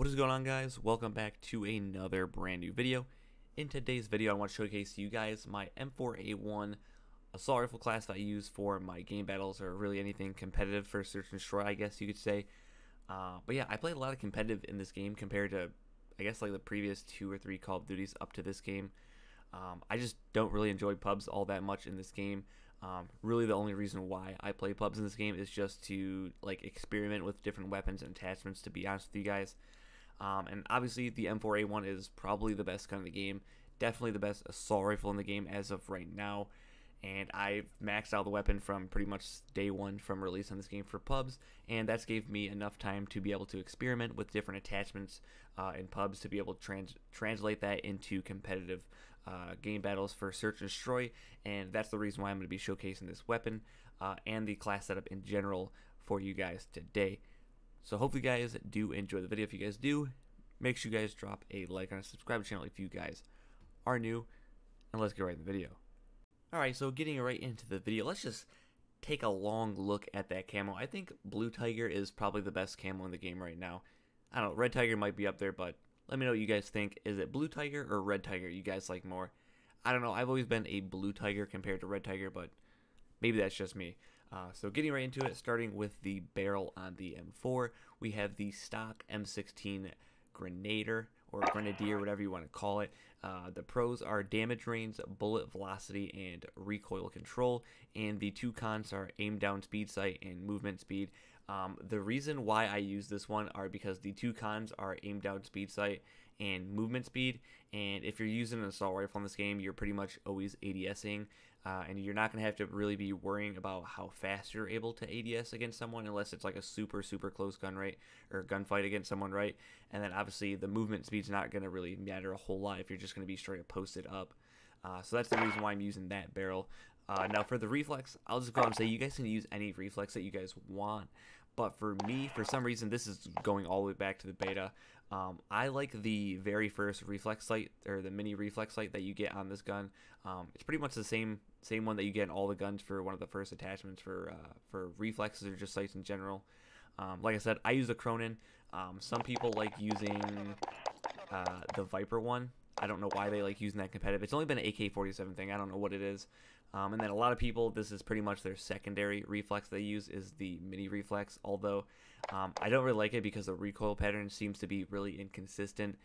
What is going on, guys? Welcome back to another brand new video. In today's video, I want to showcase to you guys my M4A1 assault rifle class that I use for my game battles, or really anything competitive for search and destroy, I guess you could say. But yeah, I played a lot of competitive in this game compared to, I guess, like the previous 2 or 3 Call of Duties up to this game. I just don't really enjoy pubs all that much in this game. Really the only reason why I play pubs in this game is just to like experiment with different weapons and attachments, to be honest with you guys. And obviously the M4A1 is probably the best gun in the game, definitely the best assault rifle in the game as of right now, and I've maxed out the weapon from pretty much day one from release on this game for pubs, and that's gave me enough time to be able to experiment with different attachments in pubs to be able to translate that into competitive game battles for search and destroy. And that's the reason why I'm going to be showcasing this weapon and the class setup in general for you guys today. So hopefully you guys do enjoy the video. If you guys do, make sure you guys drop a like and subscribe to the channel if you guys are new, and let's get right in the video. Alright, so getting right into the video, let's just take a long look at that camo. I think Blue Tiger is probably the best camo in the game right now. I don't know, Red Tiger might be up there, but let me know what you guys think. Is it Blue Tiger or Red Tiger you guys like more? I don't know, I've always been a Blue Tiger compared to Red Tiger, but maybe that's just me. So getting right into it, starting with the barrel on the M4, we have the stock M16 Grenadier, or Grenadier, whatever you want to call it. The pros are damage range, bullet velocity, and recoil control, and the two cons are aim down speed sight and movement speed. The reason why I use this one are because the two cons are aim down speed sight and movement speed, and if you're using an assault rifle in this game, you're pretty much always ADSing, and you're not going to have to really be worrying about how fast you're able to ADS against someone, unless it's like a super close gunfight against someone, right? And then obviously the movement speed's not going to really matter a whole lot if you're just going to be straight up posted up. So that's the reason why I'm using that barrel. Now for the reflex, I'll just go out and say you guys can use any reflex that you guys want. But for me, for some reason, this is going all the way back to the beta. I like the very first reflex sight, or the mini reflex sight that you get on this gun. It's pretty much the same one that you get in all the guns for one of the first attachments for reflexes or just sights in general. Like I said, I use the Cronin. Some people like using the Viper one. I don't know why they like using that competitive. It's only been an AK-47 thing. I don't know what it is. And then a lot of people, this is pretty much their secondary reflex they use, is the mini reflex. Although I don't really like it because the recoil pattern seems to be really inconsistent.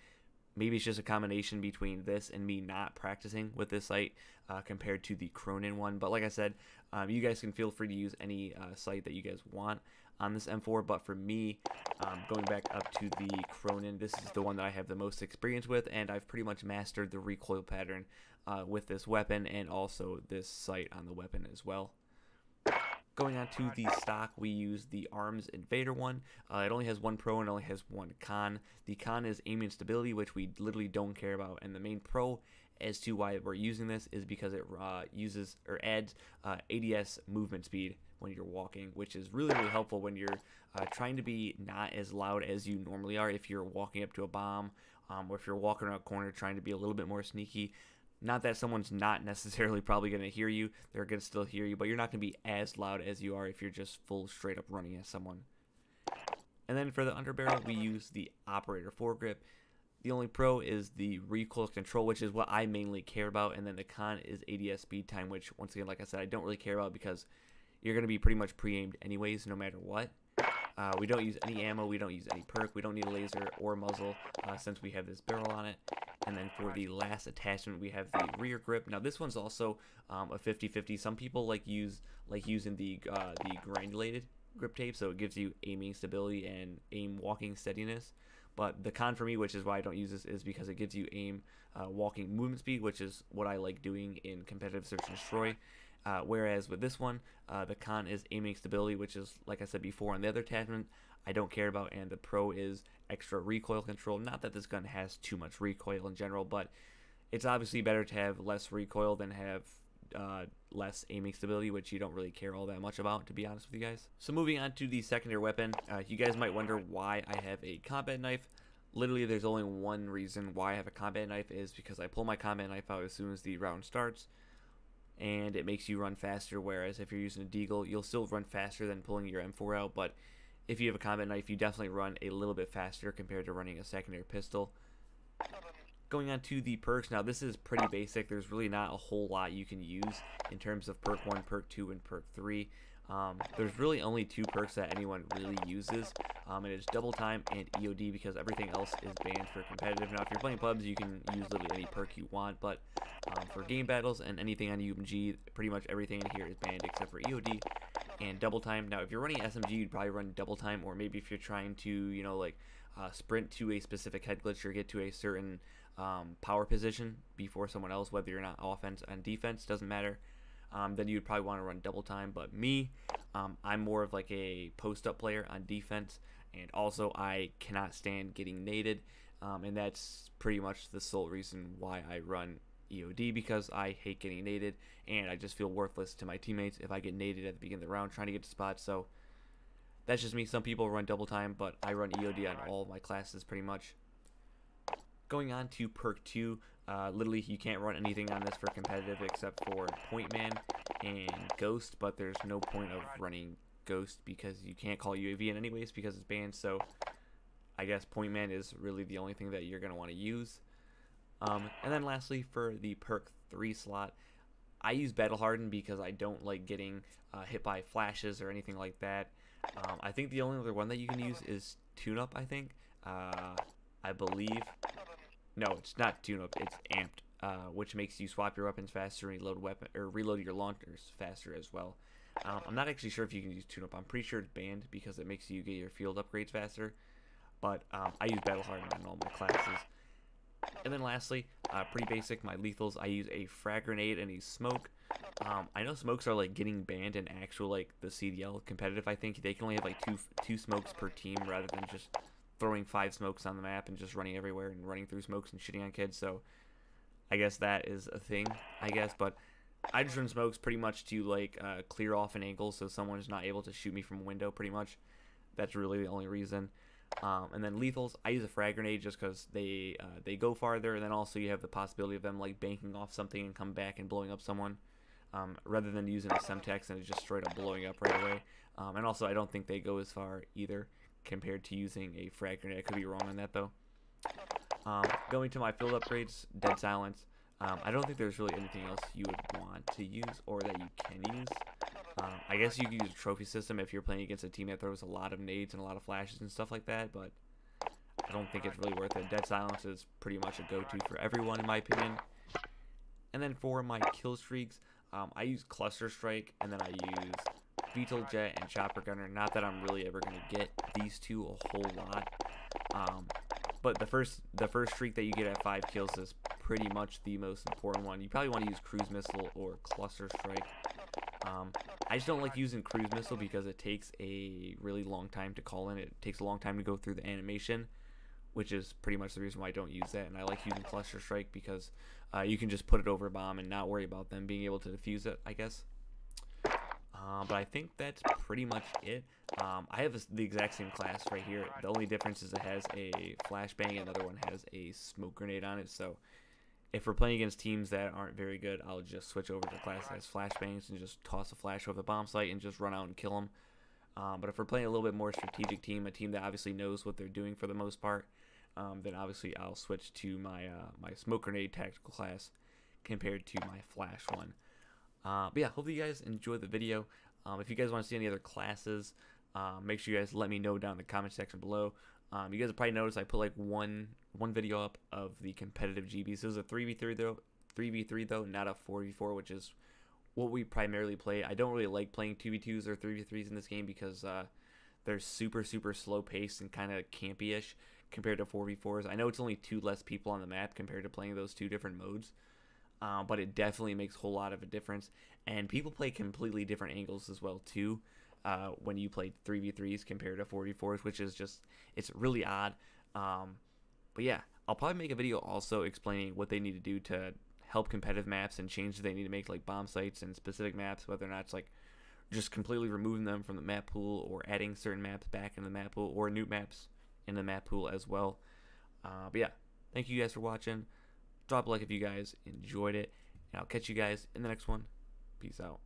Maybe it's just a combination between this and me not practicing with this sight compared to the Cronin one. But like I said, you guys can feel free to use any sight that you guys want on this M4. But for me, going back up to the Cronin, this is the one that I have the most experience with, and I've pretty much mastered the recoil pattern with this weapon, and also this sight on the weapon as well. Going on to the stock, we use the Arms Invader one. It only has one pro and only has one con. The con is aiming stability, which we literally don't care about, and the main pro as to why we're using this is because it uses or adds ADS movement speed when you're walking, which is really helpful when you're trying to be not as loud as you normally are if you're walking up to a bomb, or if you're walking around a corner trying to be a little bit more sneaky. Not that someone's not necessarily probably going to hear you, they're going to still hear you, but you're not going to be as loud as you are if you're just full straight up running at someone. And then for the underbarrel, we use the Operator foregrip. The only pro is the recoil control, which is what I mainly care about, and then the con is ADS speed time, which once again, like I said, I don't really care about because you're going to be pretty much pre-aimed anyways, no matter what. We don't use any ammo, we don't use any perk, we don't need a laser or muzzle since we have this barrel on it. And then for the last attachment, we have the rear grip. Now this one's also a 50-50. Some people like using the granulated grip tape, so it gives you aiming stability and aim walking steadiness. But the con for me, which is why I don't use this, is because it gives you aim walking movement speed, which is what I like doing in competitive search and destroy. Whereas with this one, the con is aiming stability, which is, like I said before on the other attachment, I don't care about, and the pro is extra recoil control. Not that this gun has too much recoil in general, but it's obviously better to have less recoil than have less aiming stability, which you don't really care all that much about, to be honest with you guys. So moving on to the secondary weapon, you guys might wonder why I have a combat knife. Literally, there's only one reason why I have a combat knife, is because I pull my combat knife out as soon as the round starts, and it makes you run faster. Whereas if you're using a deagle, you'll still run faster than pulling your M4 out, but if you have a combat knife, you definitely run a little bit faster compared to running a secondary pistol. Going on to the perks, now this is pretty basic. There's really not a whole lot you can use in terms of perk 1, perk 2, and perk 3. There's really only 2 perks that anyone really uses, and it's double time and EOD, because everything else is banned for competitive. Now if you're playing pubs, you can use literally any perk you want, but for game battles and anything on UMG, pretty much everything in here is banned except for EOD and double time. Now if you're running SMG, you'd probably run double time, or maybe if you're trying to, you know, like sprint to a specific head glitch or get to a certain power position before someone else, whether you're not offense and defense, doesn't matter, then you'd probably want to run double time. But me, I'm more of like a post-up player on defense, and also I cannot stand getting naded, and that's pretty much the sole reason why I run EOD, because I hate getting naded, and I just feel worthless to my teammates if I get naded at the beginning of the round trying to get to spots. So that's just me. Some people run double time, but I run EOD on all of my classes pretty much. Going on to perk 2, literally you can't run anything on this for competitive except for Point Man and Ghost, but there's no point of running Ghost because you can't call UAV in anyways because it's banned. So I guess Point Man is really the only thing that you're going to want to use. And then lastly, for the perk 3 slot, I use Battle Harden because I don't like getting hit by flashes or anything like that. I think the only other one that you can use is Tune Up, I think. I believe. No, it's not Tune Up, it's Amped, which makes you swap your weapons faster and reload your launchers faster as well. I'm not actually sure if you can use Tune Up. I'm pretty sure it's banned because it makes you get your field upgrades faster. But I use Battle Harden on all my classes. And then lastly, pretty basic, my lethals, I use a frag grenade and a smoke. I know smokes are like getting banned in actual like the CDL competitive. I think they can only have like two smokes per team rather than just throwing 5 smokes on the map and just running everywhere and running through smokes and shitting on kids. So I guess that is a thing, I guess. But I just run smokes pretty much to like clear off an angle so someone is not able to shoot me from a window pretty much. That's really the only reason. And then lethals, I use a frag grenade just because they go farther, and then also you have the possibility of them like banking off something and come back and blowing up someone, rather than using a Semtex and it's just straight up blowing up right away. And also I don't think they go as far either compared to using a frag grenade. I could be wrong on that though. Going to my field upgrades, Dead Silence. I don't think there's really anything else you would want to use or that you can use. I guess you could use a trophy system if you're playing against a team that throws a lot of nades and a lot of flashes and stuff like that, but I don't think it's really worth it. Dead Silence is pretty much a go-to for everyone in my opinion. And then for my kill streaks, I use Cluster Strike, and then I use VTOL Jet and Chopper Gunner. Not that I'm really ever going to get these two a whole lot, but the first streak that you get at 5 kills is pretty much the most important one. You probably want to use Cruise Missile or Cluster Strike. I just don't like using Cruise Missile because it takes a really long time to call in. It takes a long time to go through the animation, which is pretty much the reason why I don't use that. And I like using Cluster Strike because you can just put it over a bomb and not worry about them being able to defuse it, I guess. But I think that's pretty much it. I have the exact same class right here. The only difference is it has a flashbang and another one has a smoke grenade on it. So if we're playing against teams that aren't very good, I'll just switch over to the class that has flashbangs and just toss a flash over the bomb site and just run out and kill them. But if we're playing a little bit more strategic team, a team that obviously knows what they're doing for the most part, then obviously I'll switch to my my smoke grenade tactical class compared to my flash one. But yeah, hopefully you guys enjoyed the video. If you guys want to see any other classes, make sure you guys let me know down in the comment section below. You guys have probably noticed I put like one video up of the competitive GBs. This is a 3v3 though, not a 4v4, which is what we primarily play. I don't really like playing 2v2s or 3v3s in this game because they're super slow paced and kind of campy-ish compared to 4v4s. I know it's only 2 less people on the map compared to playing those 2 different modes, but it definitely makes a whole lot of a difference. And people play completely different angles as well too when you play 3v3s compared to 4v4s, which is just, it's really odd. But yeah, I'll probably make a video also explaining what they need to do to help competitive maps and changes they need to make, like bomb sites and specific maps, whether or not it's like just completely removing them from the map pool or adding certain maps back in the map pool or new maps in the map pool as well. But yeah, thank you guys for watching. Drop a like if you guys enjoyed it, and I'll catch you guys in the next one. Peace out.